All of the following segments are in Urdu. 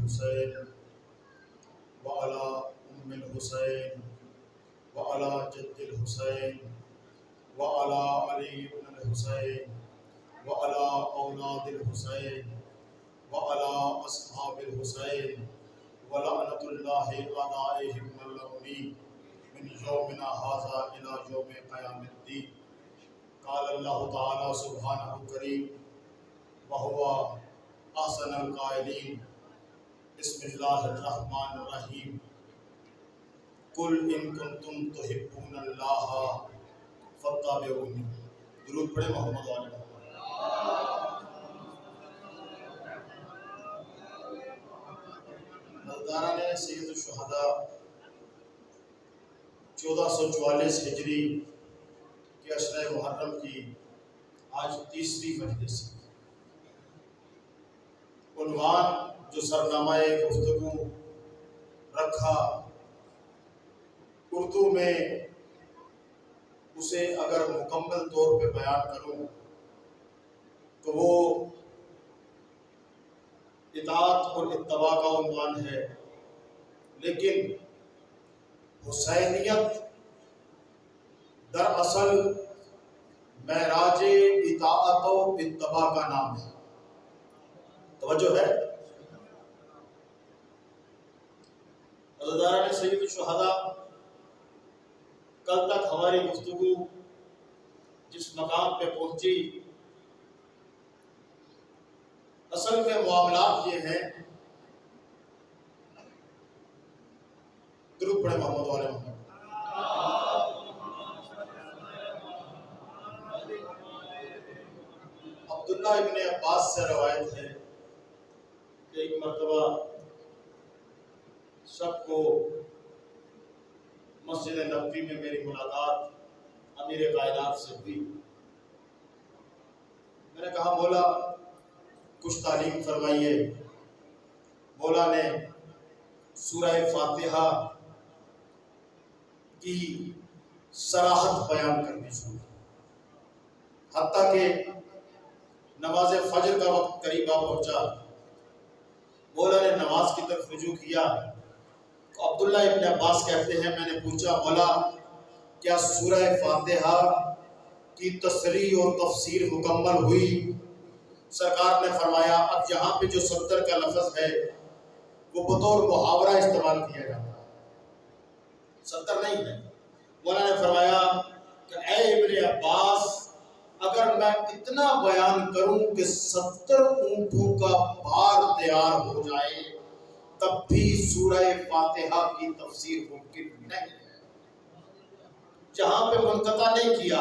الحسین وعلی ام الحسین وعلی جد الحسین وعلی علی بن الحسین وعلی اولاد الحسین وعلی اصحاب الحسین ولعنۃ اللہ علیہم ملعونین من یومنا ھذا الی یوم قیام الدین۔ قال اللہ تعالی سبحانہ کریم وہو احسن القائلین بسم اللہ الرحمن الرحیم قل ان کنتم تحبون اللہ فاتبعونی۔ درود پڑھیں محمد علیہ وسلم۔ مزداران سید الشہداء 1444 ہجری کے عشرہ محرم کی آج تیسری مجلس ہے۔ عنوان جو سرنامہ گفتگو رکھا اردو میں اسے اگر مکمل طور پہ بیان کروں تو وہ اطاعت اور اتباع کا عنوان ہے، لیکن حسینیت دراصل معراج اطاعت و اتباع کا نام ہے۔ توجہ ہے؟ عزیزان سید الشہداء، کل تک ہماری گفتگو جس مقام پہ پہنچی، اصل میں معاملات یہ ہیں، درود پڑھیں محمد علیہ وسلم۔ عبداللہ ابن عباس سے روایت ہے کہ ایک مرتبہ سب کو مسجد نبوی میں میری ملاقات امیر کائنات سے ہوئی۔ میں نے کہا مولا کچھ تعلیم فرمائیے۔ مولا نے سورہ فاتحہ کی صراحت بیان کرنی شروع، حتیٰ کہ نماز فجر کا وقت قریب آ پہنچا۔ مولا نے نماز کی طرف رجوع کیا تو عبداللہ ابن عباس کہتے ہیں میں نے پوچھا مولا کیا سورہ فاتحہ کی تصریح اور تفسیر مکمل ہوئی؟ سرکار نے فرمایا اب یہاں پہ جو 70 کا لفظ ہے وہ بطور محاورہ استعمال کیا جاتا ہے، 70 نہیں ہے۔ مولا نے فرمایا کہ اے ابن عباس اگر میں اتنا بیان کروں کہ 70 اونٹوں کا بار تیار ہو جائے تب بھی سورہ فاتحہ کی تفسیر ممکن نہیں ہے۔ جہاں پہ منقطع نہیں کیا،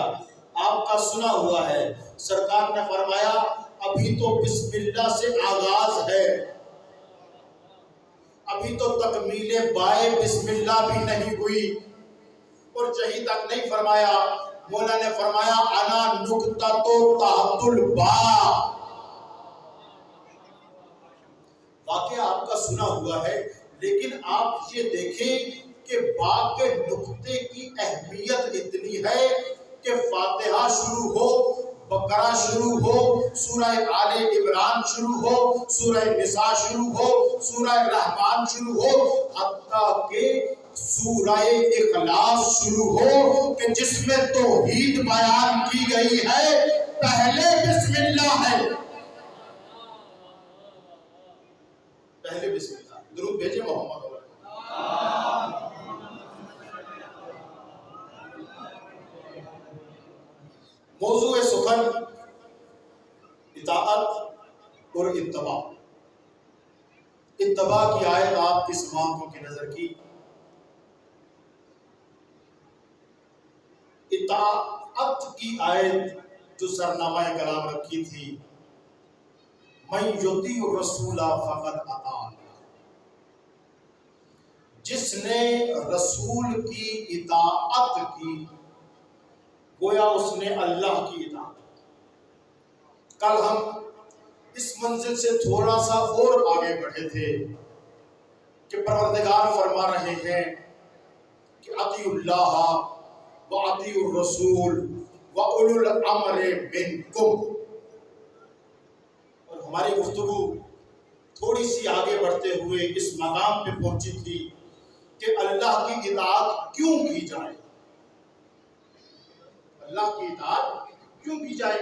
آپ کا سنا ہوا ہے، سرکار نے فرمایا ابھی تو بسم اللہ سے آغاز ہے، ابھی تو تکمیل بائے بسم اللہ بھی نہیں ہوئی، اور جہیں تک نہیں فرمایا، مولا نے فرمایا انا نقطہ تو تحت الباء۔ واقعہ آپ کا سنا ہوا ہے، لیکن آپ یہ دیکھیں کہ با کے نقطے کی اہمیت اتنی ہے کہ فاتحہ شروع ہو، بقرہ شروع ہو، سورہ آل عمران شروع ہو، سورہ نساء شروع ہو، سورہ رحمان شروع ہو، حتیٰ کہ سورہ اخلاص شروع ہو کہ جس میں توحید بیان کی گئی ہے، پہلے بسم اللہ ہے، پہلے بسم اللہ۔ درود بھیجے محمد علیہ۔ موضوع سخن اطاعت اور اتباع۔ اتباع کی آیت آپ کس آنکھوں کی نظر کی؟ اطاعت کی آیت جو سرنامہ کلام رکھی تھی من یطیع الرسول فقد اطاع اللہ، جس نے رسول کی اطاعت کی گویا اس نے اللہ کی اطاعت کی۔ کل ہم اس منزل سے تھوڑا سا اور آگے بڑھے تھے کہ پروردگار فرما رہے ہیں کہ اطیعوا اللہ وَأَطِيعُوا الرَّسُولَ وَأُولُو الْأَمْرِ مِنْكُمْ۔ اور ہماری گفتگو تھوڑی سی آگے بڑھتے ہوئے اس مقام پہ پہنچی تھی کہ اللہ کی اطاعت کیوں کی جائے، اللہ کی اطاعت کیوں کی جائے۔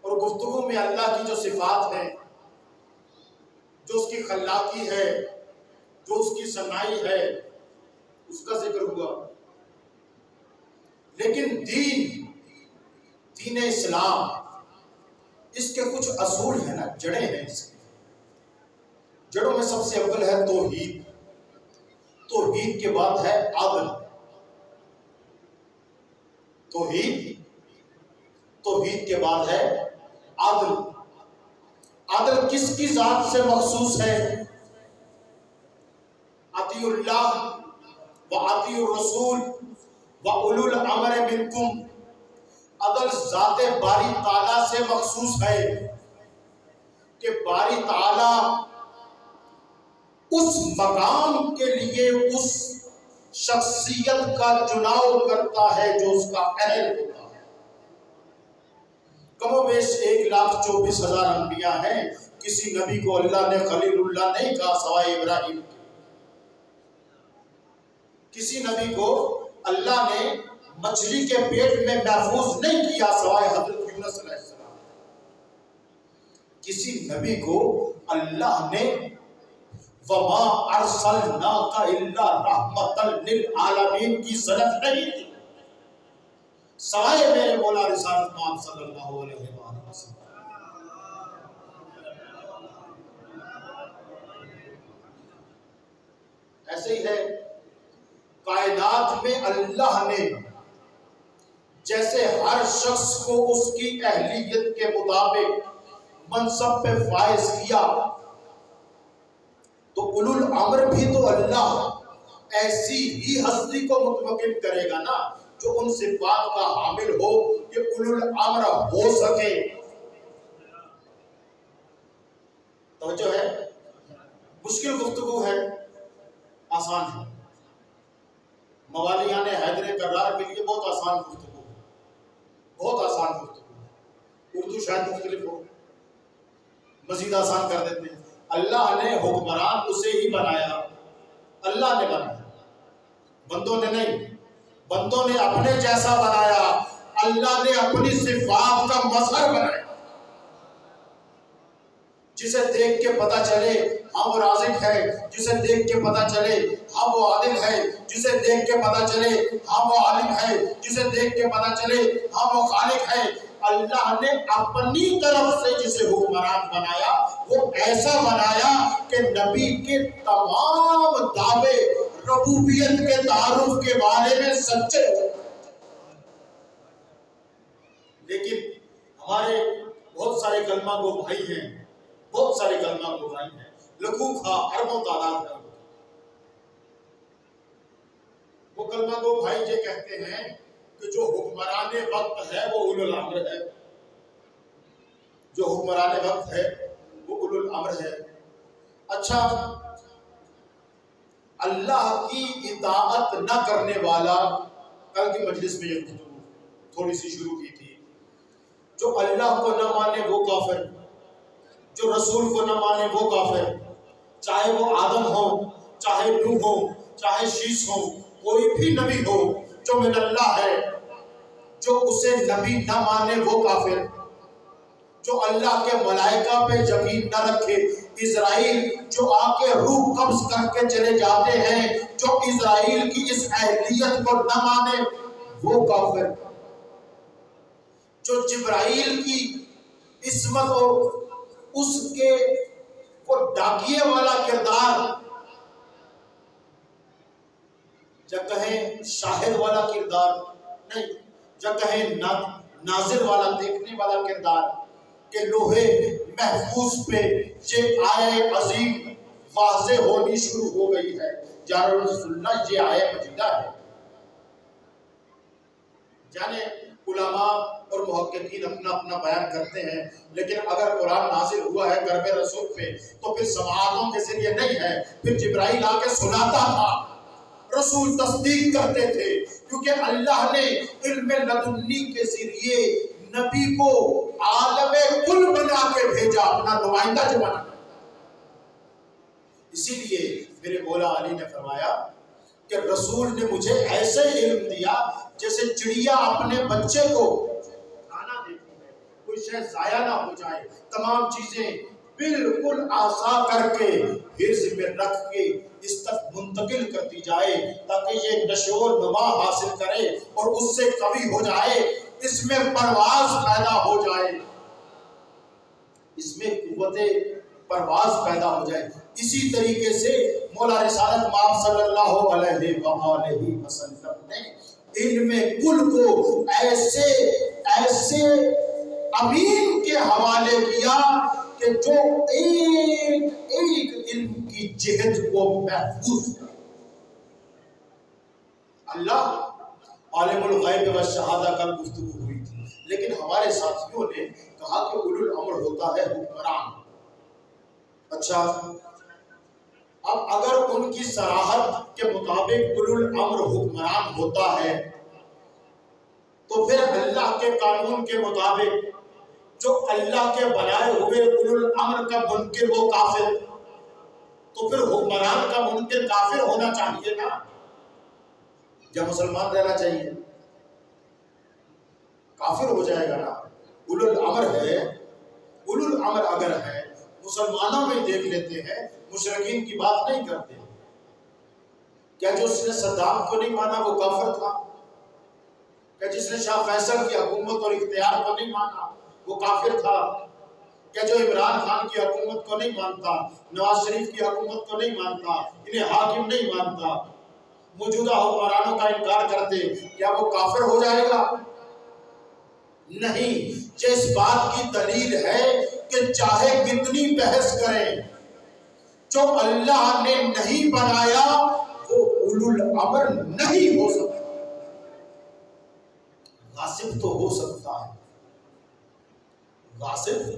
اور گفتگو میں اللہ کی جو صفات ہیں، جو اس کی خلاقی ہے، جو اس کی صنائی ہے، اس کا ذکر ہوا۔ لیکن دین اسلام، اس کے کچھ اصول ہیں نا، جڑیں ہیں اس کی۔ جڑوں میں سب سے اول ہے توحید، توحید کے بعد ہے عدل، توحید کے بعد ہے عدل۔ عدل کس کی ذات سے مخصوص ہے؟ اطیعوا اللہ و اطیعوا الرسول و اولو الامر منکم۔ عدل ذات باری تعالیٰ سے مخصوص ہے کہ باری تعالیٰ اس مقام کے لیے اس شخصیت کا چناؤ کرتا ہے جو اس کا اہل ہوتا ہے۔ کم و بیش 1,24,000 انبیاء ہیں، کسی نبی کو اللہ نے خلیل اللہ نہیں کہا سوائے ابراہیم کے۔ کسی نبی کو اللہ نے مچھلی کے پیٹ میں محفوظ نہیں کیا سوائے حضرت یونس علیہ السلام۔ کسی نبی کو اللہ نے وَمَا أَرْسَلْنَاكَ إِلَّا رَحْمَةً لِلْعَالَمِينَ کی صنعت نہیں تھی سوائے میرے مولا رسالت محمد صلی اللہ علیہ وسلم۔ ایسے ہی ہے کائنات میں اللہ نے جیسے ہر شخص کو اس کی اہلیت کے مطابق منصب پہ فائز کیا، تو اولو الامر بھی تو اللہ ایسی ہی ہستی کو مطمئن کرے گا نا جو ان صفات کا حامل ہو کہ اولو الامر ہو سکے۔ توجہ ہے، مشکل گفتگو ہے، آسان ہے۔ موالیان حیدر کرار کے لیے بہت آسان گفتگو، بہت آسان گفتگو۔ اردو شاید مختلف ہو، مزید آسان کر دیتے ہیں۔ اللہ نے حکمران اسے ہی بنایا، اللہ نے بنایا، بندوں نے نہیں۔ بندوں نے اپنے جیسا بنایا، اللہ نے اپنی صفات کا مظہر بنایا۔ جسے دیکھ کے پتہ چلے ہاں وہ رازق ہے، جسے دیکھ کے پتہ چلے ہاں وہ عادل ہے، جسے دیکھ کے پتہ چلے ہاں وہ عالم ہے، جسے دیکھ کے پتہ چلے ہاں وہ خالق ہے۔ اللہ نے اپنی طرف سے جسے حکمران بنایا وہ ایسا بنایا کہ نبی کے تمام دعوے ربوبیت کے تعارف کے بارے میں سچے ہو۔ لیکن ہمارے بہت سارے کلمہ گو بھائی ہیں، بہت سارے کلمہ گو بھائی ہیں، لکھوں کھا اربوں تعداد میں، وہ کلمہ گو بھائی یہ کہتے ہیں کہ جو حکمران وقت ہے وہ اولو الامر ہے، جو حکمران وقت ہے وہ اولو الامر ہے۔ اچھا، اللہ کی اطاعت نہ کرنے والا، کل کی مجلس میں یہ گفتگو تھوڑی سی شروع کی تھی، جو اللہ کو نہ مانے وہ کافر، جو رسول کو نہ مانے وہ کافر، چاہے وہ آدم ہو، چاہے نوح ہو، چاہے شیش ہو، کوئی بھی نبی ہو جو من اللہ ہے، جو اسے نبی نہ مانے وہ کافر، جو اللہ کے ملائکہ پہ یقین نہ رکھے، اسرائیل جو آ کے روح قبض کر کے چلے جاتے ہیں، جو اسرائیل کی اس اہلیت کو نہ مانے وہ کافر، جو جبرائیل کی عصمت اور اس کے وہ ڈاکیے والا کردار یا کہیں شاہد والا کردار نہیں، یا کہیں ناظر والا دیکھنے والا کردار کہ لوہے محفوظ پہ یہ آیہ عظیم واضح ہونی شروع ہو گئی ہے، یا رسول اللہ یہ آیہ مجیدہ ہے۔ یعنی علماء اور محققین اپنا اپنا بیان کرتے ہیں، لیکن اگر قرآن نازل ہوا ہے گرب رسول پہ تو پھر سماعتوں کے ذریعے نہیں ہے، پھر جبرائیل آ کے سناتا تھا، رسول تصدیق کرتے تھے، کیونکہ اللہ نے علم لدنی کے ذریعے نبی کو عالم کل بنا کے بھیجا، اپنا نمائندہ جو بنا. اسی لیے میرے مولا علی نے فرمایا کہ رسول نے مجھے ایسے علم دیا جیسے چڑیا اپنے بچے کو کھانا دیتی ہے، کوئی شے ضائع نہ ہو جائے، تمام چیزیں بالکل آسا کر کے حرز میں رکھ کے اس تک منتقل کر دی جائے تاکہ یہ نشو و نما حاصل کرے اور اس سے قوی ہو جائے، اس میں پرواز پیدا ہو جائے، اس میں قوت پرواز پیدا ہو جائے. اسی طریقے سے مولا رسالت مآب صلی اللہ علیہ وآلہ وسلم نے علم کل کو ایسے امین کے حوالے کیا کہ جو ایک علم کی جہت کو محفوظ کرے. اللہ عالم الغیب و شہادہ کا گفتگو ہوئی تھی، لیکن ہمارے ساتھیوں نے کہا کہ اولو الامر ہوتا ہے حکمران. اچھا، اب اگر ان کی صراحت کے مطابق اولو الامر حکمران ہوتا ہے تو پھر اللہ کے قانون کے مطابق جو اللہ کے بنائے ہوئے اولو الامر کا منکر وہ کافر، تو پھر حکمران کا منکر کافر ہونا چاہیے نا، یا مسلمان رہنا چاہیے؟ کافر ہو جائے گا نا. اولو الامر ہے، اولو الامر اگر ہے، مسلمانوں میں دیکھ لیتے ہیں مشرکین کی بات نہیں کرتے. کیا جو اس نے صدام کو نہیں مانا وہ کافر تھا؟ کیا جس نے شاہ فیصل کی حکومت اور اختیار کو نہیں مانا وہ کافر تھا؟ کیا جو عمران خان کی حکومت کو نہیں مانتا، نواز شریف کی حکومت کو نہیں مانتا، انہیں حاکم نہیں مانتا، موجودہ حکمرانوں کا انکار کرتے، کیا وہ کافر ہو جائے گا؟ نہیں. جس بات کی دلیل ہے کہ چاہے کتنی بحث کریں، جو اللہ نے نہیں بنایا وہ اولو الامر نہیں ہو سکتا. غاصب تو ہو سکتا ہے، غاصب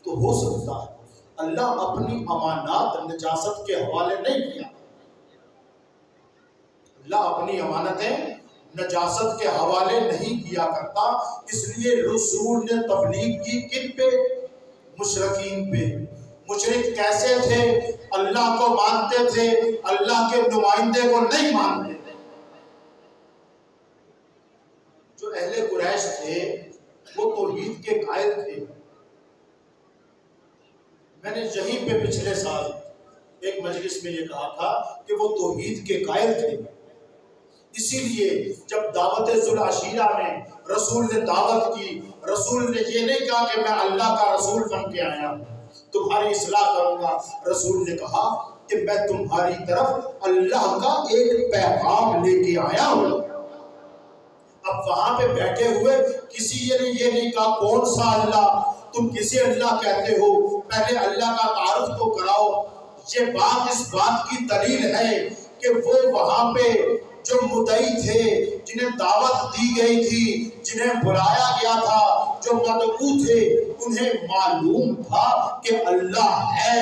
تو ہو سکتا ہے. اللہ اپنی امانات نجاست کے حوالے نہیں کیا. اللہ اپنی امانتیں نجاست کے حوالے نہیں کیا کرتا. اس لیے رسول نے تبلیغ کی کن پہ؟ مشرکین پہ. مشرک کیسے تھے؟ اللہ کو مانتے تھے، اللہ کے نمائندے کو نہیں مانتے تھے. جو اہل قریش تھے وہ توحید کے قائل تھے. میں نے یہیں پہ پچھلے سال ایک مجلس میں یہ کہا تھا کہ وہ توحید کے قائل تھے. اسی لیے جب دعوت ذوالعشیرہ میں رسول نے دعوت کی، رسول نے یہ نہیں کہا کہ میں اللہ کا رسول بن کے آیا ہوں، تمہاری اصلاح کروں گا. رسول نے کہا کہ میں تمہاری طرف اللہ کا ایک پیغام لے کے آیا ہوں. اب وہاں پہ بیٹھے ہوئے کسی نے یہ نہیں کہا کون سا اللہ، تم کسے اللہ کہتے ہو، پہلے اللہ کا تعارف تو کراؤ. یہ بات اس بات کی دلیل ہے کہ وہ وہاں پہ جو مدعی تھے، جنہیں دعوت دی گئی تھی، جنہیں بلایا گیا تھا، جو مدعو تھے، انہیں معلوم تھا کہ اللہ ہے.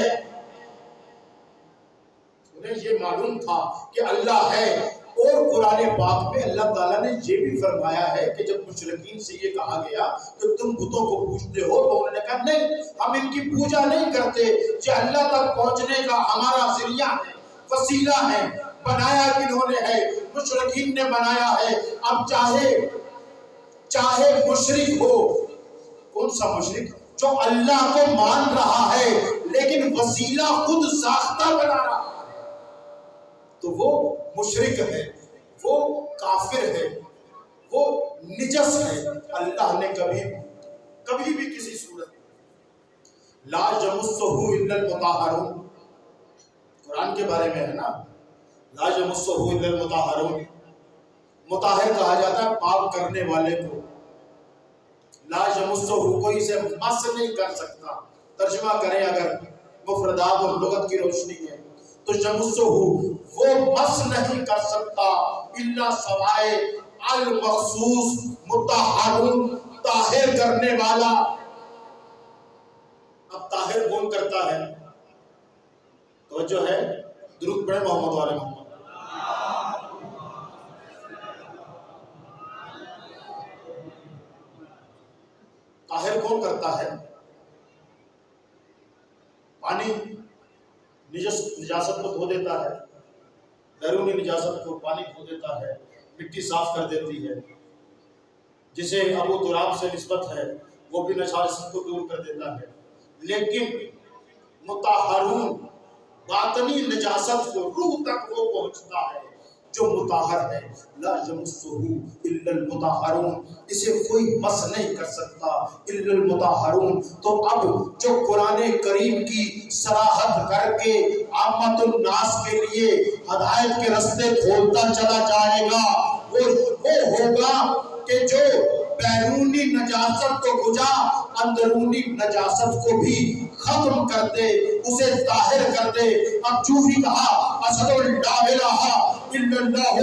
انہیں یہ معلوم تھا کہ اللہ ہے. اور قرآن پاک میں اللہ تعالیٰ نے یہ بھی فرمایا ہے کہ جب مشرکین سے یہ کہا گیا کہ تم بتوں کو پوجتے ہو، تو انہوں نے کہا نہیں، ہم ان کی پوجا نہیں کرتے، یہ اللہ تک پہنچنے کا ہمارا ذریعہ ہے، وسیلہ ہے. بنایا کنہوں نے ہے؟ مشرکین نے بنایا ہے. اب چاہے مشرک ہو، کون سا مشرک؟ جو اللہ کو مان رہا ہے لیکن وسیلہ خود ساختہ بنا رہا ہے، تو وہ مشرک ہے، وہ کافر ہے، وہ نجس ہے. اللہ نے کبھی بھی کسی صورت لا یمسہ الا المطہرون، قرآن کے بارے میں ہے نا، لا یمسہ الا المطہرون، مطہر کہا جاتا ہے پاک کرنے والے کو. لا یمسہ، کوئی اسے مس نہیں کر سکتا. ترجمہ کریں اگر مفردات اور لغت کی روشنی میں تو یمسہ وہ مس نہیں کر سکتا الا سوائے المخصوص مطہرون، طاہر کرنے والا. اب طاہر کون کرتا ہے؟ توجہ ہے، درود پڑھیں محمد والے محمد. طاہر کون کرتا ہے؟ پانی نجاست کو دھو دیتا ہے، بیرونی نجاست کو پانی دھو دیتا ہے، مٹی صاف کر دیتی ہے، جسے ابو تراب سے نسبت ہے وہ بھی نجاست کو دور کر دیتا ہے۔ لیکن مطہرون باطنی نجاست کو روح تک وہ پہنچتا ہے جو مطہر ہے، لا یمسہ الا المطہرون، اسے کوئی مس نہیں کر سکتا الا المطہرون۔ تو اب جو قرآن کریم کی صراحت کر کے عامت الناس کے لیے ہدایت کے رستے کھولتا چلا جائے گا، وہ ہوگا کہ جو بیرونی نجاست کو بجا اندرونی نجاست کو بھی ختم کر دے، اسے طاہر کر دے۔ اب جو ہی کہا اشہد ان لا الہ الا اللہ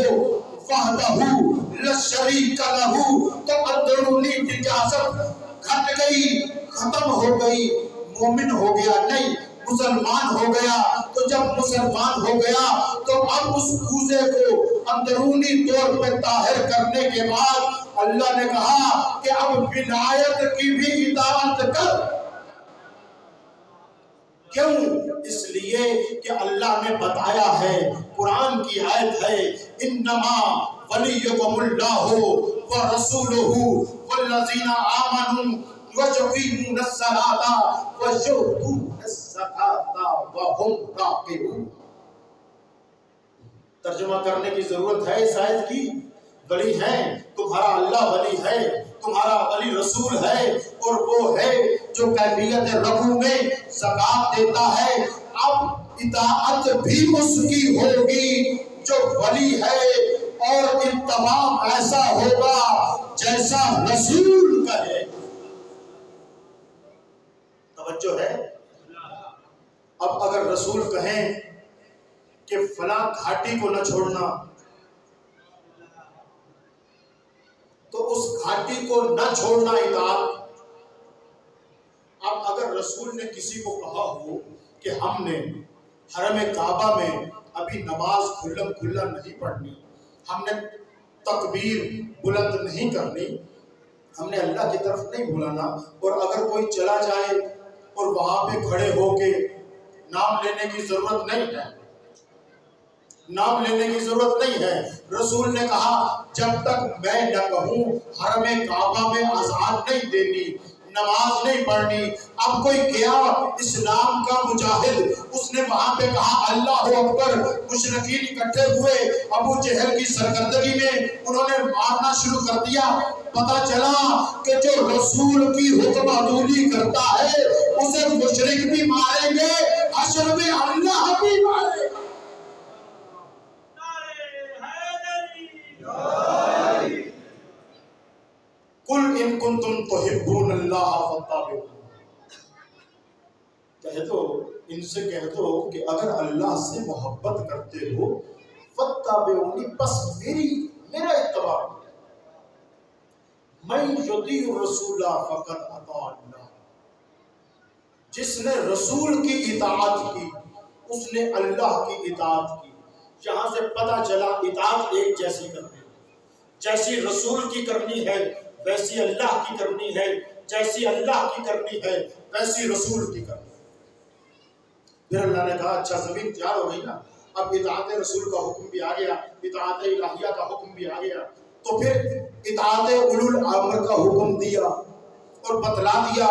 وحدہ لا شریک لہ، تو اندرونی نجاست گھٹ گئی، ختم ہو گئی، مومن ہو گیا نہیں، مسلمان ہو گیا۔ تو جب مسلمان ہو گیا تو اب اس کوزے کو اندرونی طور پہ طاہر کرنے کے بعد اللہ نے کہا کہ اب ولایت کی بھی اطاعت کر۔ کیوں؟ اس لیے کہ اللہ نے بتایا ہے، قرآن کی آیت ہے، انما ولیکم اللہ ورسولہ والذین آمنوا ویقیمون الصلاۃ ویؤتون الزکاۃ وہم راکعون۔ ترجمہ کرنے کی ضرورت ہے اس آیت کی؟ ولی ہے تمہارا اللہ، ولی ہے تمہارا ولی رسول ہے، اور وہ ہے جو کیفیت رکوع میں زکات دیتا ہے۔ اب اطاعت بھی اس کی ہوگی جو ولی ہے، اور انتمام ایسا ہوگا جیسا رسول کہے۔ توجہ ہے؟ اب اگر رسول کہیں کہ فلاں گھاٹی کو نہ چھوڑنا، تو اس گھاٹی کو نہ چھوڑنا اطاعت۔ اب اگر رسول نے کسی کو کہا ہو کہ ہم نے حرم کعبہ میں ابھی نماز کھلم کھلا نہیں پڑھنی، ہم نے تکبیر بلند نہیں کرنی، ہم نے اللہ کی طرف نہیں بلانا، اور اگر کوئی چلا جائے اور وہاں پہ کھڑے ہو کے نام لینے کی ضرورت نہیں ہے، نام لینے کی ضرورت نہیں ہے، رسول نے کہا جب تک میں نہ کہوں حرم کعبہ میں اذان نہیں دینی، نماز نہیں پڑھنی۔ اب کوئی گیا اسلام کا مجاہد، اس نے وہاں پہ کہا اللہ اکبر، مشرکین اکٹھے ہوئے، ابو جہل کی سرکردگی میں انہوں نے مارنا شروع کر دیا۔ پتا چلا کہ جو رسول کی حکم عدولی کرتا ہے اسے مشرک بھی ماریں گے، حشر میں اللہ بھی مارے گا۔ قل ان کنتم تحبون اللہ فاتبعونی، کہہ دو ان سے، کہہ دو کہ اگر اللہ سے محبت کرتے ہو فاتبعونی، بس میرا اتباع۔ من یطیع الرسول فقد اطاع اللہ، جس نے رسول کی اطاعت کی اس نے اللہ کی اطاعت کی۔ یہاں سے پتہ چلا اطاعت ایک جیسی کرنی، جیسی رسول کی کرنی ہے ویسی اللہ کی کرنی ہے، جیسی اللہ کی کرنی ہے ویسی رسول کی کرنی ہے۔ پھر اللہ نے کہا اچھا زمین تیار ہو گئی نا، اب اطاعت رسول کا حکم بھی آ گیا، اطاعت الہیہ کا حکم بھی آ گیا، تو پھر اطاعت اولو الامر کا حکم دیا اور بتلا دیا۔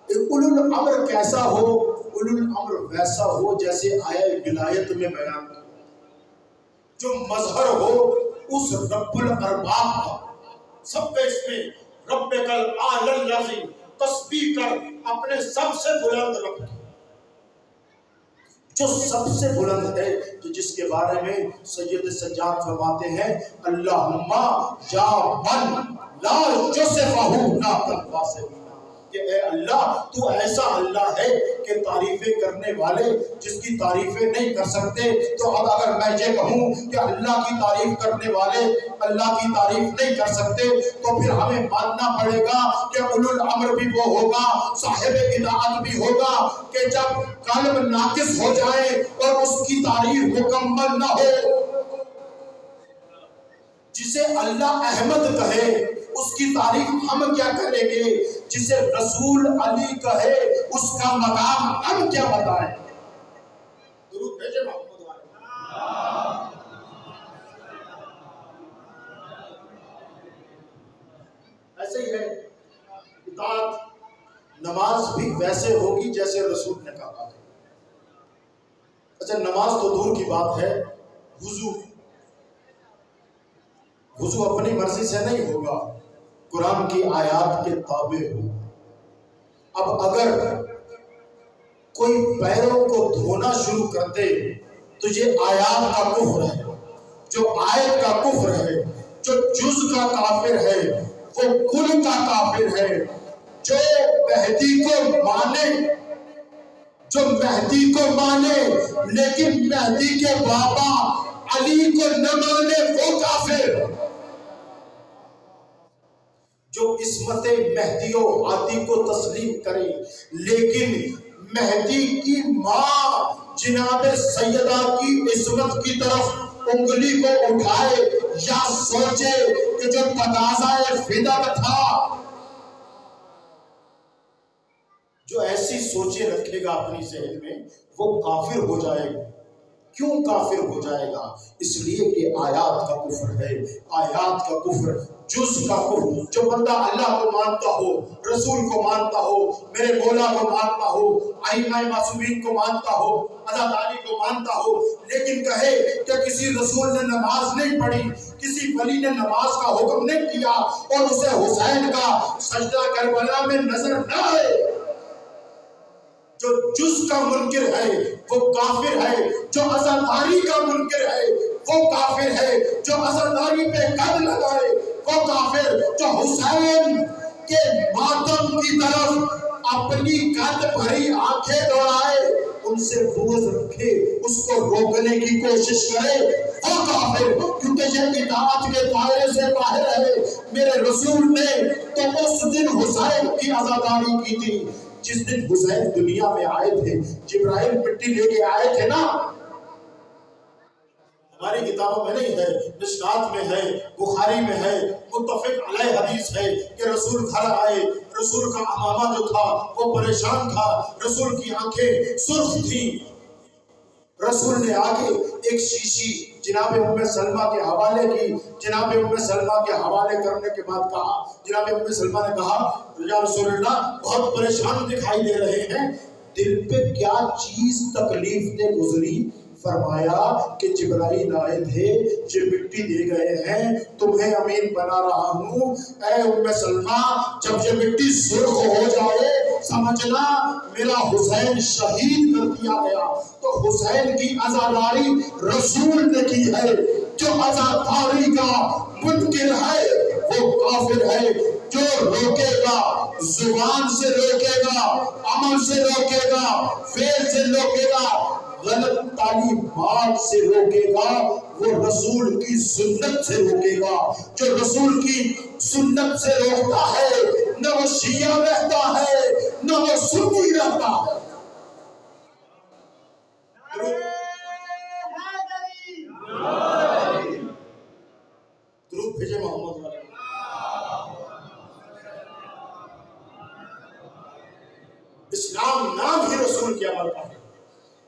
اولو الامر کیسا ہو؟ اولو الامر ویسا ہو جیسے آیا ولایت میں بیان کیا، جو مظہر ہو اس رب الارباب کا۔ سب کے اس میں رب کل اعلی الذی، تسبیح کر اپنے سب سے بلند رب، جو سب سے بلند ہے، کہ جس کے بارے میں سید سجاد فرماتے ہیں اللہم یا من لا یصفہ ناقل واسفین، کہ اے اللہ تو ایسا اللہ ہے کہ تعریفیں کرنے والے جس کی تعریفیں نہیں کر سکتے۔ تو اب اگر میں یہ کہوں کہ اللہ کی تعریف کرنے والے اللہ کی تعریف نہیں کر سکتے، تو پھر ہمیں ماننا پڑے گا کہ اولو الامر بھی وہ ہوگا، صاحب اطاعت بھی ہوگا، کہ جب قلب ناقص ہو جائے اور اس کی تعریف مکمل نہ ہو، جسے اللہ احمد کہے اس کی تعریف ہم کیا کریں گے، جسے رسول علی کہے اس کا مقام ہم کیا بتائیں۔ درود بھیجے محمد والے۔ ایسے ہی ہے اطاعت، نماز بھی ویسے ہوگی جیسے رسول نے کہا ہے۔ اچھا نماز تو دور کی بات ہے، وضو اپنی مرضی سے نہیں ہوگا، قرآن کی آیات کے تابع ہو۔ اب اگر کوئی پیروں کو دھونا شروع کر دے تو یہ آیات کا کفر ہے، جو آیت کا کفر ہے، جو جز کا کافر ہے وہ کل کا کافر ہے۔ جو مہدی کو مانے، جو مہدی کو مانے لیکن مہدی کے بابا علی کو نہ مانے وہ کافر۔ جو عصمت مہدی و ہادی کو تسلیم کرے لیکن مہدی کی ماں جناب سیدہ کی عصمت کی طرف انگلی کو اٹھائے یا سوچے کہ جو تقاضۂ فدق تھا، جو ایسی سوچیں رکھے گا اپنی ذہن میں وہ کافر ہو جائے گا۔ کیوں کافر ہو جائے گا؟ اس لیے کہ آیات کا کفر ہے، آیات کا کفر، جز کا کفر۔ جو بندہ اللہ کو مانتا ہو، رسول کو مانتا ہو، میرے مولا کو مانتا ہو، ائمہ معصومین کو مانتا ہو، حضرت علی کو مانتا ہو، لیکن کہے کہ کسی رسول نے نماز نہیں پڑھی، کسی ولی نے نماز کا حکم نہیں کیا اور اسے حسین کا سجدہ کربلا میں نظر نہ آئے، جو جز کا منکر ہے وہ کافر ہے، جو عزاداری کا منکر ہے وہ کافر ہے، جو عزاداری پہ قد لگائے وہ کافر، جو حسین کے ماتم کی طرف اپنی قد بھری آنکھیں دوڑائے، ان سے بغض رکھے، اس کو روکنے کی کوشش کرے وہ کافر، کیونکہ یہ اطاعت کے دائرے سے باہر ہے۔ میرے رسول نے تو اس دن حسین کی عزاداری کی تھی جس دن حسین دنیا میں آئے تھے، جبرائیل مٹی لے کے آئے تھے نا۔ ہماری کتابوں میں نہیں ہے، مشکات میں ہے، بخاری میں ہے، متفق علیہ حدیث ہے کہ رسول گھر آئے، رسول کا امامہ جو تھا وہ پریشان تھا، رسول کی آنکھیں سرخ تھیں، رسول نے آگے ایک شیشی جناب ام سلمہ کے حوالے کی، جناب ام سلمہ کے حوالے کرنے کے بعد کہا، جناب ام سلمہ نے کہا یا رسول اللہ بہت پریشان دکھائی دے رہے ہیں، دل پہ کیا چیز تکلیف دے گزری؟ فرمایا کہ جبرائیل آئے تھے، یہ مٹی دے گئے ہیں، تمہیں امین بنا رہا ہوں۔ اے ام سلمہ جب یہ مٹی سرخ ہو جائے سمجھنا میرا حسین شہید کر دیا گیا۔ تو حسین کی عزاداری رسول نے کی ہے، جو عزاداری کا منکر ہے وہ کافر ہے، جو روکے گا، زبان سے روکے گا، عمل سے روکے گا، فعل سے روکے گا، غلط تعلیمات سے روکے گا، وہ رسول کی سنت سے روکے گا۔ جو رسول کی سنت سے روکتا ہے نہ وہ شیعہ رہتا ہے نہ وہ سنی رہتا ہے۔ درود بھیجے محمد والے۔ اسلام نام ہی رسول کے عمل کا ہے،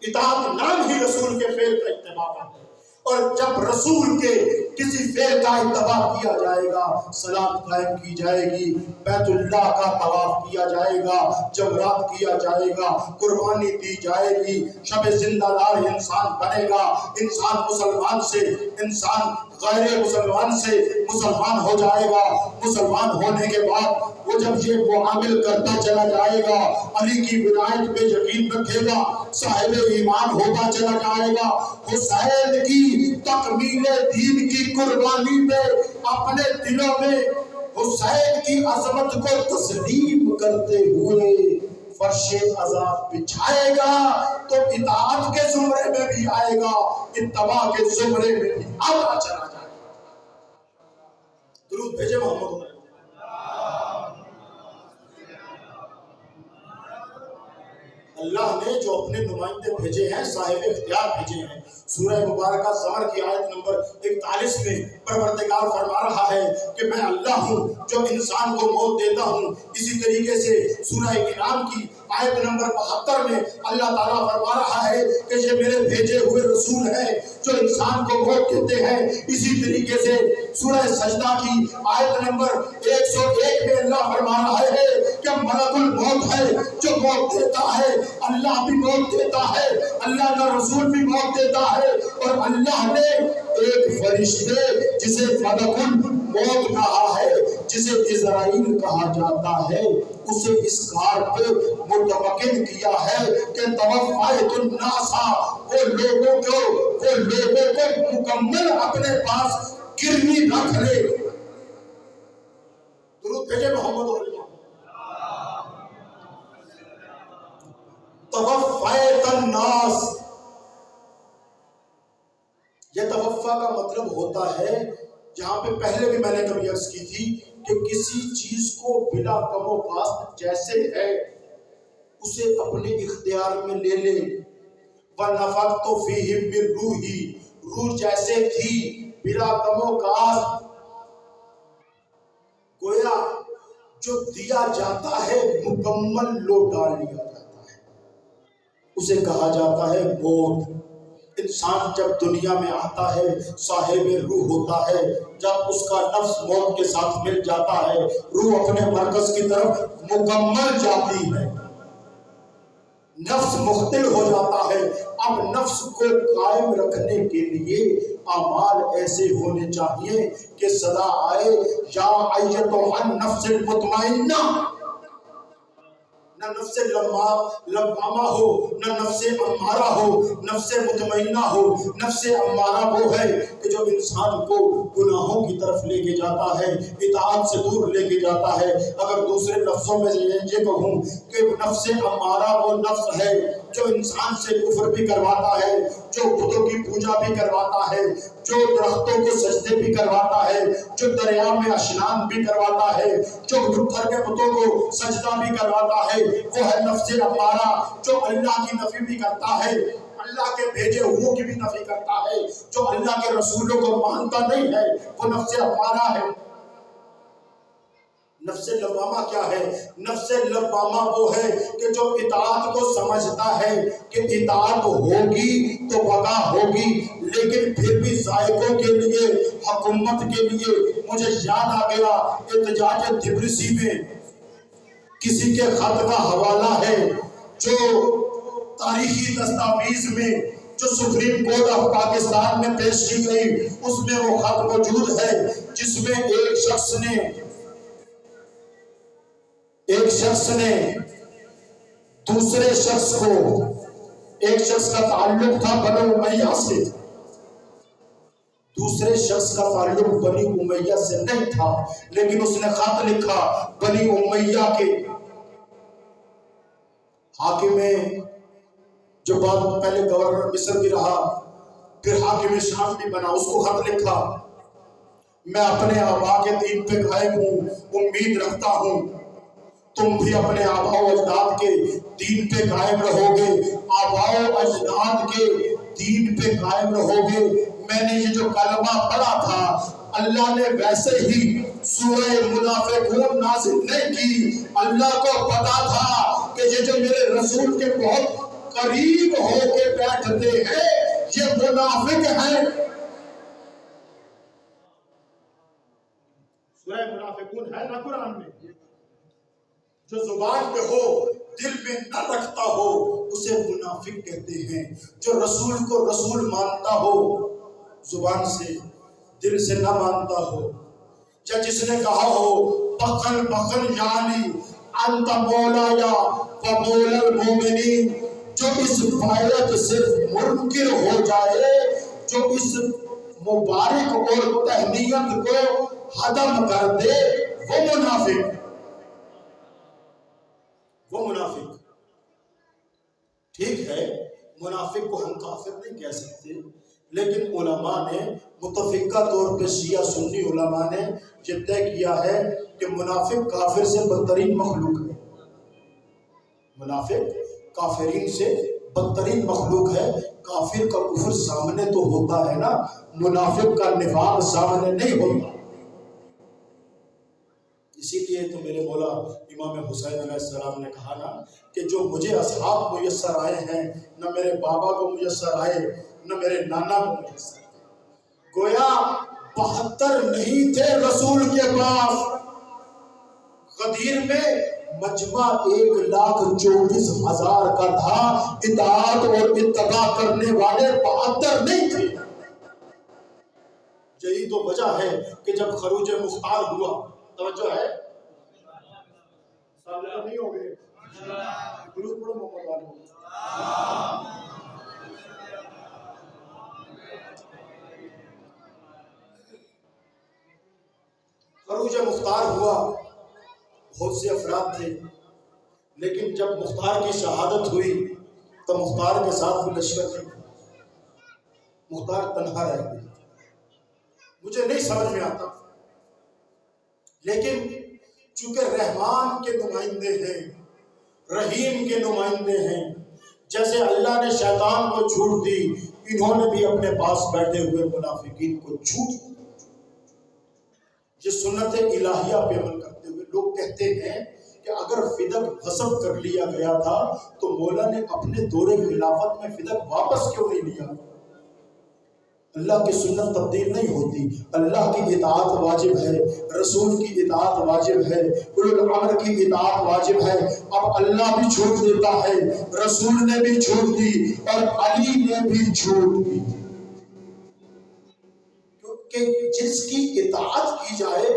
اطاعت نام ہی رسول کے فعل کا اتباع کا ہے، اور جب رسول کے کسی فعل کا اتباع کیا جائے گا، صلاۃ قائم کی جائے گی، بیت اللہ کا طواف کیا جائے گا، جمرات کیا جائے گا، قربانی دی جائے گی، شب زندہ دار انسان بنے گا، انسان مسلمان سے انسان غیر مسلمان سے مسلمان ہو جائے گا، مسلمان ہونے کے بعد وہ جب یہ معامل کرتا چلا جائے گا، علی کی ولایت پہ یقین رکھے گا، صاحب ایمان ہوتا چلا جائے گا، حسین کی تکمیل دین کی قربانی پہ اپنے دلوں میں حسین کی عظمت کو تسلیم کرتے ہوئے فرش عذاب بچھائے گا، تو اطاعت کے زمرے میں بھی آئے گا، اتباع کے زمرے میں بھی آگا چلا جائے گا۔ درود بھیجے محمد۔ اللہ نے جو اپنے نمائندے بھیجے ہیں، صاحب اختیار بھیجے ہیں، سورہ مبارکہ زمر کی آیت نمبر 41 میں پروردگار فرما رہا ہے کہ میں اللہ ہوں جو انسان کو موت دیتا ہوں۔ اسی طریقے سے سورہ انعام کی آیت نمبر 72 میں اللہ تعالیٰ فرما رہا ہے کہ یہ میرے بھیجے ہوئے رسول ہیں جو انسان کو موت دیتے ہیں۔ اسی طریقے سے سورہ سجدہ کی آیت نمبر 101 میں اللہ فرما رہا ہے کہ ملک الموت ہے جو موت دیتا ہے، اللہ بھی موت دیتا ہے، اللہ کا رسول بھی موت دیتا ہے، اور اللہ نے ایک فرشتے جسے ملک الموت کہا ہے، جسے عزرائیل کہا جاتا ہے، اسے اس کار پہ متمکن کیا ہے کہ توفیت الناس، وہ لوگوں کو مکمل اپنے پاس گروی رکھ لے۔ درود بھیجے محمد علیہ۔ توفیت الناس، یہ توفا کا مطلب ہوتا ہے، جہاں پہ پہلے بھی میں نے کبھی عرض کی تھی کہ کسی چیز کو بلا کم و کاست جیسے ہے اسے اپنے اختیار میں لے لے۔ وَنَفَخْتُ فِيهِ مِن رُوحِي، روح جیسے تھی بلا کم و کاست، گویا جو دیا جاتا ہے مکمل لوٹا لیا جاتا ہے، اسے کہا جاتا ہے موت۔ انسان جب دنیا میں آتا ہے صاحب روح ہوتا ہے، جب اس کا نفس موت کے ساتھ مل جاتا ہے، روح اپنے مرکز کی طرف مکمل جاتی ہے، نفس مختل ہو جاتا ہے۔ اب نفس کو قائم رکھنے کے لیے اعمال ایسے ہونے چاہیے کہ صدا آئے یا ایتھا النفس المطمئنہ، نہ نفس لوامہ ہو، نہ نفس امارہ ہو، نفس مطمئنہ ہو۔ نفس امارہ وہ ہے کہ جو انسان کو گناہوں کی طرف لے کے جاتا ہے، اطاعت سے دور لے کے جاتا ہے۔ اگر دوسرے لفظوں میں یہ کہوں کہ نفس امارہ وہ نفس ہے جو انسان سے کفر بھی کرواتا ہے، جو بتوں کی پوجا بھی کرواتا ہے، جو درختوں کو سجدے بھی کرواتا ہے، جو دریا میں اشنان بھی کرواتا ہے، جو پتھر کے بتوں کو سجدہ بھی کرواتا ہے، وہ ہے نفس امارہ جو اللہ کی نفی بھی کرتا ہے، اللہ کے بھیجے ہوئوں کی بھی نفی کرتا ہے، جو اللہ کے رسولوں کو مانتا نہیں ہے، وہ نفس امارہ ہے۔ نفس لوامہ کیا ہے؟ نفس لوامہ وہ ہے کہ جو اطاعت کو سمجھتا ہے کہ اطاعت ہوگی تو بقا ہوگی، لیکن پھر بھی ذائقوں کے لیے، حکومت کے لیے، مجھے یاد آ گیا احتجاج طبرسی میں کسی کے خط کا حوالہ ہے جو تاریخی دستاویز میں جو سپریم کورٹ آف پاکستان میں پیش کی گئی، اس میں وہ خط موجود ہے جس میں ایک شخص نے دوسرے شخص کو، ایک شخص کا تعلق تھا بنو امیہ سے، دوسرے شخص کا تعلق بنی امیہ سے نہیں تھا، لیکن اس نے خط لکھا بنی امیہ کے حاکم، جو بعد پہلے گورنر مصر بھی رہا، پھر حاکم شام بھی بنا، اس کو خط لکھا، میں اپنے آبا کے دین پہ قائم ہوں، امید رکھتا ہوں تم بھی اپنے آبا و اجداد کے دین پہ قائم رہو گے، آبا و اجداد کے دین پہ قائم رہو گے۔ میں نے یہ جو کلمہ پڑھا تھا، اللہ نے ویسے ہی سورہ منافقون نازل نہیں کی، اللہ کو پتا تھا کہ یہ جو میرے رسول کے بہت قریب ہو کے بیٹھتے ہیں یہ منافق ہیں۔ سورہ منافقون ہے نا قرآن میں، جو زبان پہ ہو دل میں نہ رکھتا ہو اسے منافق کہتے ہیں۔ جو رسول کو رسول مانتا ہو زبان سے، دل سے نہ مانتا ہو، یا جس نے کہا ہو بخل بخل یعنی انت مولایا و مولا المومنین، جو اس بایت سے منکر ہو جائے، جو اس مبارک اور تہنیت کو ختم کر دے، وہ منافق، وہ منافق۔ ٹھیک ہے، منافق کو ہم کافر نہیں کہہ سکتے، لیکن علماء نے متفقہ طور پہ شیعہ سنی علماء نے یہ طے کیا ہے کہ منافق کافر سے بدترین مخلوق ہے۔ منافق کافرین سے بدترین مخلوق ہے. کافر کا کفر سامنے تو ہوتا ہے نا، منافق کا نفاق سامنے نہیں ہوتا. اسی لیے تو میرے مولا امام حسین علیہ السلام نے کہا نا کہ جو مجھے اصحاب میسر آئے ہیں، نہ میرے بابا کو میسر آئے نہ میرے نانا کو میسر آئے. گویا 72 نہیں تھے رسول کے پاس. غدیر میں مجمع 1,24,000 کا تھا. اطاعت اور اتباع کرنے والے 72 نہیں تھے. یہی تو وجہ ہے کہ جب خروج مختار ہوا، توجہ ہے سامنے تو نہیں ہو گئے، درود پڑھو محمد والوں. خروج مختار ہوا، بہت سے افراد تھے، لیکن جب مختار کی شہادت ہوئی تو مختار کے ساتھ کوئی لشکر نہیں. مختار تنہا رہ گیا. مجھے نہیں سمجھ میں آتا، لیکن چونکہ رحمان کے نمائندے ہیں، رحیم کے نمائندے ہیں، جیسے اللہ نے شیطان کو چھوٹ دی، انہوں نے بھی اپنے پاس بیٹھے ہوئے منافقین کو چھوٹ دی. یہ سنت الہیہ پہ عمل کرتے ہوئے لوگ کہتے ہیں کہ اگر فدق غصب کر لیا گیا تھا تو مولا نے اپنے دور خلافت میں فدق واپس کیوں نہیں لیا؟ اللہ کی سنت تبدیل نہیں ہوتی. اللہ کی اطاعت واجب ہے، رسول کی اطاعت واجب ہے، اولو الامر کی اطاعت واجب ہے. اب اللہ بھی چھوٹ دیتا ہے، رسول نے بھی چھوٹ دی اور علی نے بھی چھوٹ دی. کیونکہ جس کی اطاعت کی جائے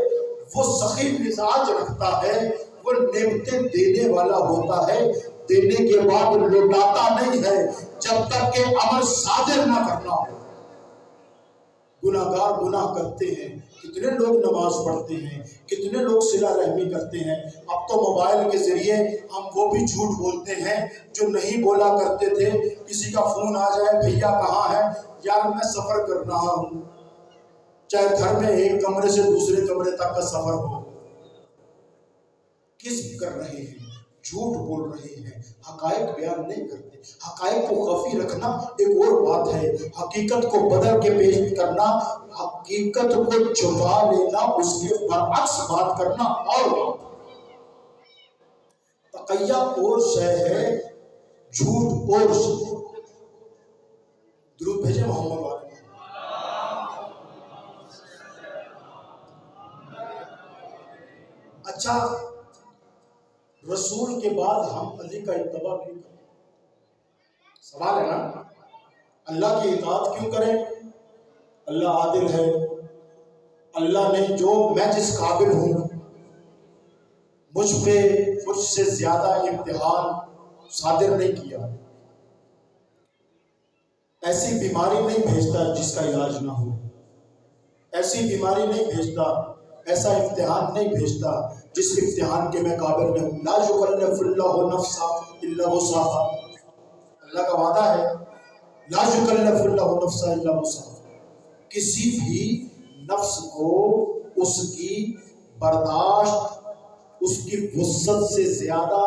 وہ سخی مزاج رکھتا ہے، وہ نعمتیں دینے والا ہوتا ہے، دینے کے بعد لوٹاتا نہیں ہے جب تک کہ امر صادر نہ کرنا ہو. گناہگار گناہ کرتے ہیں، کتنے لوگ نماز پڑھتے ہیں، کتنے لوگ صلہ رحمی کرتے ہیں. اب تو موبائل کے ذریعے ہم وہ بھی جھوٹ بولتے ہیں جو نہیں بولا کرتے تھے. کسی کا فون آ جائے، بھیا کہاں ہے؟ یار میں سفر کر رہا ہوں. چاہے گھر میں ایک کمرے سے دوسرے کمرے تک کا سفر ہو. کذب کر رہے ہیں، جھوٹ بول رہے ہیں، حقائق بیان نہیں کرتے. حقائق کو خفی رکھنا ایک اور بات ہے، حقیقت کو بدل کے پیش کرنا، حقیقت کو چھپا لینا، اس کے برعکس بات کرنا اور بات. تقیہ اور شے ہے، جھوٹ اور شے. درود بھیجے محمد والے. اچھا، رسول کے بعد ہم علی کا اتباع کیوں کریں؟ سوال ہے نا. اللہ کی اطاعت کیوں کریں؟ اللہ عادل ہے. اللہ نے جو میں جس قابل ہوں مجھ پہ مجھ سے زیادہ امتحان صادر نہیں کیا. ایسی بیماری نہیں بھیجتا جس کا علاج نہ ہو، ایسی بیماری نہیں بھیجتا، ایسا امتحان نہیں بھیجتا جس امتحان کے میں قابل نہ ہوں. لا یکلف اللہ نفسا الا وسعہا. اللہ کا وعدہ ہے، لا یکلف اللہ نفسا الا وسعہا. کسی بھی نفس کو اس کی برداشت، اس کی وسعت سے زیادہ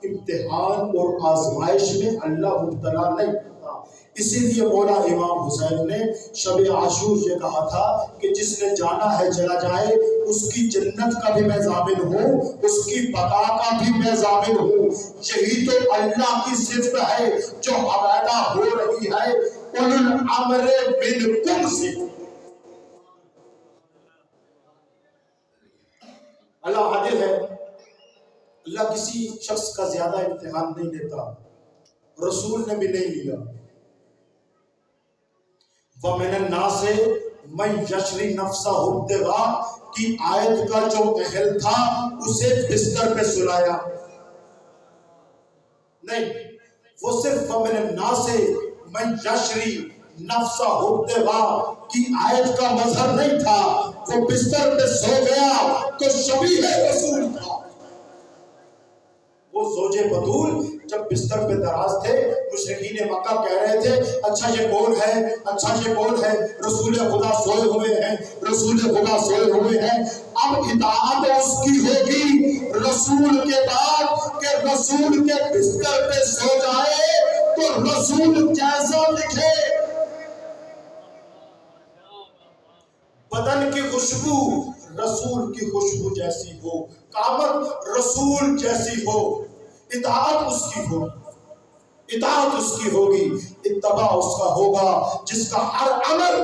امتحان اور آزمائش میں اللہ مبتلا نہیں کرتا. اسی لیے مولا امام حسین نے شب عاشور یہ کہا تھا کہ جس نے جانا ہے چلا جائے، اس کی جنت کا بھی میں ضامن ہوں، اس کی بقا کا بھی میں ضامن ہوں. یہی تو اللہ کی صفت ہے جو عبادہ ہو رہی ہے اولو الامر منکم سے. اللہ عادل ہے. اللہ کسی شخص کا زیادہ امتحان نہیں لیتا، رسول نے بھی نہیں لیا. وَمِنَ النَّاسِ مَن يَشْرِي نَفْسَهُ ابْتِغَاءَ کی آیت کا جو اہل تھا اسے بستر پہ سلایا نہیں. وہ صرف وَمِنَ النَّاسِ مَن يَشْرِي نَفْسَهُ ابْتِغَاءَ کی آیت کا مظہر نہیں تھا. وہ بستر پہ سو گیا تو شبیہ رسول تھا. وہ زوج بطول جب بستر پہ دراز تھے، مشرکین مکہ کہہ رہے تھے اچھا یہ کون ہے، اچھا یہ کون ہے؟ رسول خدا سوئے ہوئے ہیں، رسول خدا سوئے ہوئے ہیں. اب اطاعت اس کی ہوگی رسول کے بعد کہ رسول کے بستر پہ سو جائے تو رسول جیسا دکھے، بدن کی خوشبو رسول کی خوشبو جیسی ہو، قامت رسول جیسی ہو، اطاعت اس کی ہو، اطاعت اس کی ہوگی، اتباع اس کا ہوگا، جس کا ہر عمل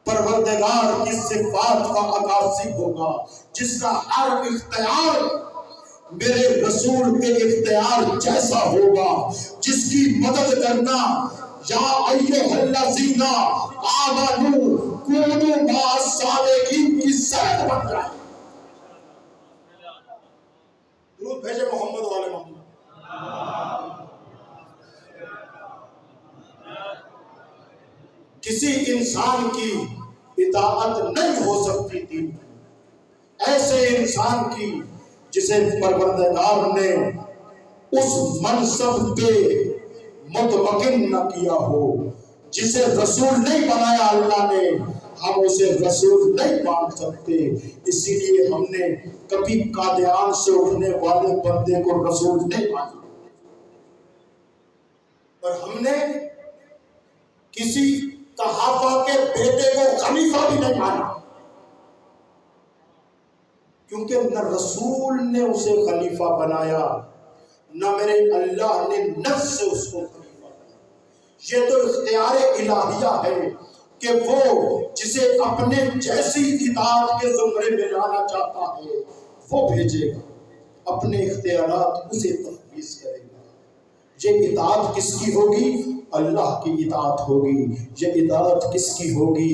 پروردگار کی صفات کا عکاسی ہوگا، جس کا ہر اختیار میرے رسول کے اختیار جیسا ہوگا، جس کی مدد کرنا یا ایھا الذین آمنوا کونوا مع الصادقین کی صحت بن جائے۔ درود بھیجے محمد والے محمد۔ کسی انسان کی اطاعت نہیں ہو سکتی تھی ایسے انسان کی جسے پروردگار نے اس منصب پہ مطمئن نہ کیا ہو، جسے رسول نہیں بنایا اللہ نے، ہم اسے رسول نہیں مان سکتے۔ اسی لیے ہم نے کبھی قادیان سے اٹھنے والے بندے کو رسول نہیں مانا، اور ہم نے کسی قحافہ کے بیٹے کو خلیفہ بھی نہیں مانا، کیونکہ نہ رسول نے اسے خلیفہ بنایا، نہ میرے اللہ نے نفس سے اس کو خلیفہ بنایا۔ یہ تو اختیار الہیہ ہے کہ وہ جسے اپنے جیسی اطاعت کے زمرے میں لانا چاہتا ہے وہ بھیجے گا، اپنے اختیارات اسے تفویض کرے گا۔ یہ اطاعت کس کی ہوگی؟ اللہ کی اطاعت ہوگی۔ یہ اطاعت کس کی ہوگی؟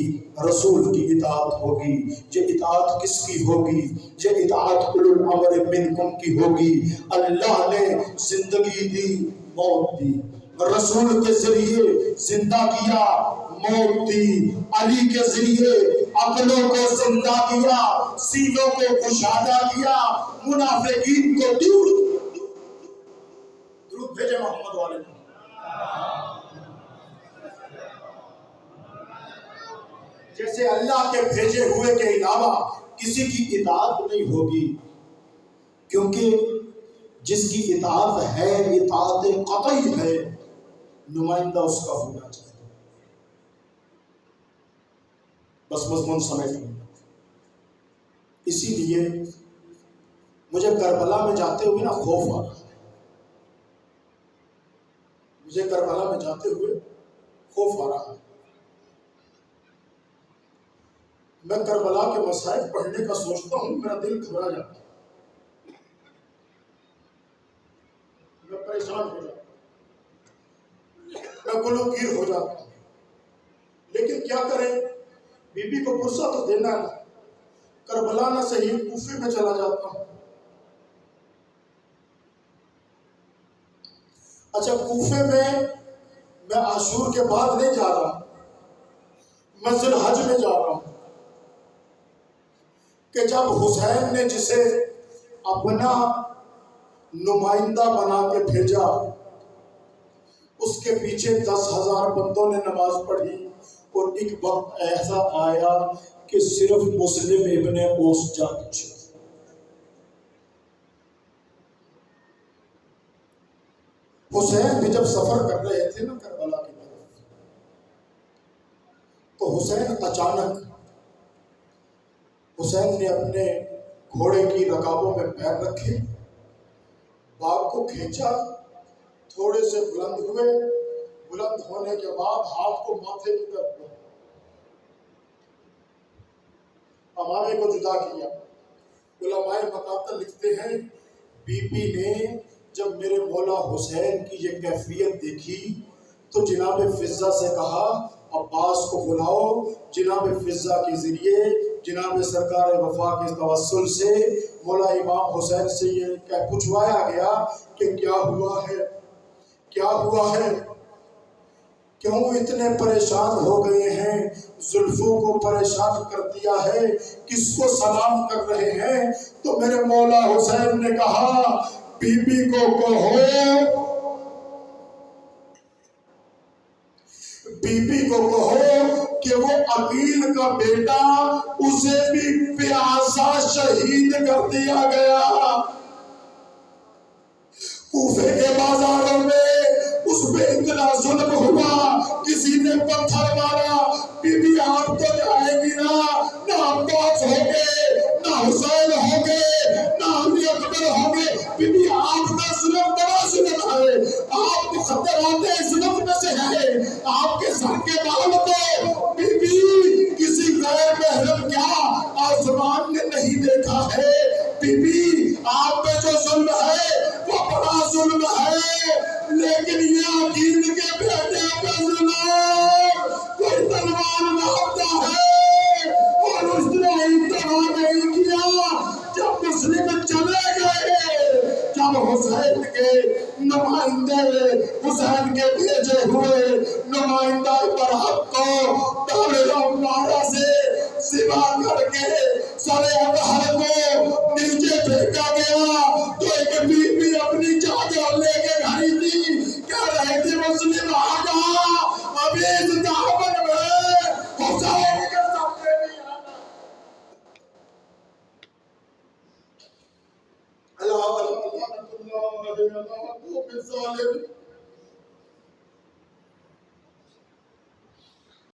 رسول کی اطاعت ہوگی۔ یہ اطاعت کس کی ہوگی؟ یہ اطاعت اولو الامر منکم کی ہوگی۔ اللہ نے زندگی دی، موت دی، رسول کے ذریعے زندہ کیا، موت دی، علی کے ذریعے عقلوں کو زندہ کیا، سینوں کو کشادہ کیا، منافقین کو دور کیا۔ درود بھیجے محمد والے۔ جیسے اللہ کے بھیجے ہوئے کے علاوہ کسی کی اطاعت نہیں ہوگی، کیونکہ جس کی اطاعت ہے اطاعت قطعی ہے، نمائندہ اس کا ہونا چاہیے۔ بس مضمون سمجھ لیں۔ اسی لیے مجھے کربلا میں جاتے ہوئے نا خوف آ رہا ہے، مجھے کربلا میں جاتے ہوئے خوف آ رہا ہے۔ میں کربلا کے مصائب پڑھنے کا سوچتا ہوں، میرا دل گھبرا جاتا ہے، میں پریشان ہو جاتا ہوں، میں گلوگیر ہو جاتا ہوں، لیکن کیا کریں، بی بی کو غصہ تو دینا ہے، کربلا نہ صحیح کوفے میں چلا جاتا ہوں۔ اچھا، کوفے میں عاشور کے بعد نہیں جا رہا، میں ذی الحج میں جا رہا ہوں، کہ جب حسین نے جسے اپنا نمائندہ بنا کے بھیجا، اس کے پیچھے 10,000 بندوں نے نماز پڑھی، اور ایک وقت ایسا آیا کہ صرف مسلم ابن اوس جا پیچھے۔ حسین بھی جب سفر کر رہے تھے نا کربلا کی طرف، تو حسین نے اپنے گھوڑے کی رکابوں میں پیر رکھے، باغ کو کھینچا، تھوڑے سے بلند ہوئے، بلند ہونے کے بعد ہاتھ کو ماتھے کی طرف امامے کو جدا کیا۔ علماء مقاطع لکھتے ہیں، بی بی نے جب میرے مولا حسین کی یہ کیفیت دیکھی تو جناب فضہ سے کہا عباس کو بلاؤ۔ جناب فضہ کے ذریعے جناب سرکار وفا کے توسل سے مولا امام حسین سے یہ پوچھوایا گیا کہ کیا ہوا ہے، کیا ہوا ہے، کیوں اتنے پریشان ہو گئے ہیں، زلفوں کو پریشان کر دیا ہے، کس کو سلام کر رہے ہیں؟ تو میرے مولا حسین نے کہا بی بی کو کہو بی بی کو کہو کہ وہ عقیل کا بیٹا اسے بھی پیاسا شہید کر دیا گیا. کوفے کے بازاروں میں اس پہ اتنا ظلم ہوا، کسی نے پتھر مارا. بی بی آپ تو جائے گی نا، نہ عباس ہوگے، نہ حسین ہوگے، نہ علی اکبر ہوگے. بی بی آپ کا ظلم بڑا ظلم ہے، آپ مخدرات ظلم میں سے ہے. آپ کے سر کے بال کو بی بی کسی غیر محرم کیا آسمان نے نہیں دیکھا ہے. بی بی آپ پہ جو ظلم ہے وہ بڑا ظلم ہے، لیکن یہ عقیل کے بیٹے پہ ظلم کوئی تلوار مارتا ہے. اور اس نے انتہا نہیں کیا. جب مسلم چلے گئے، جب حسین کے نمائندے، حسین کے بھیجے ہوئے نمائندہ برحق کو دار عمارہ سے سوا کر کے سر اطہر کو نیچے پھینکا گیا، تو ایک بی بی اپنی چادر لے کے گھری تھی، کہہ رہی تھی مسلم آقا ابھی اس دامن میں حسین کے سامنے نہیں آنا. اللہ اللہ اللہ اللہ اللہ ظالم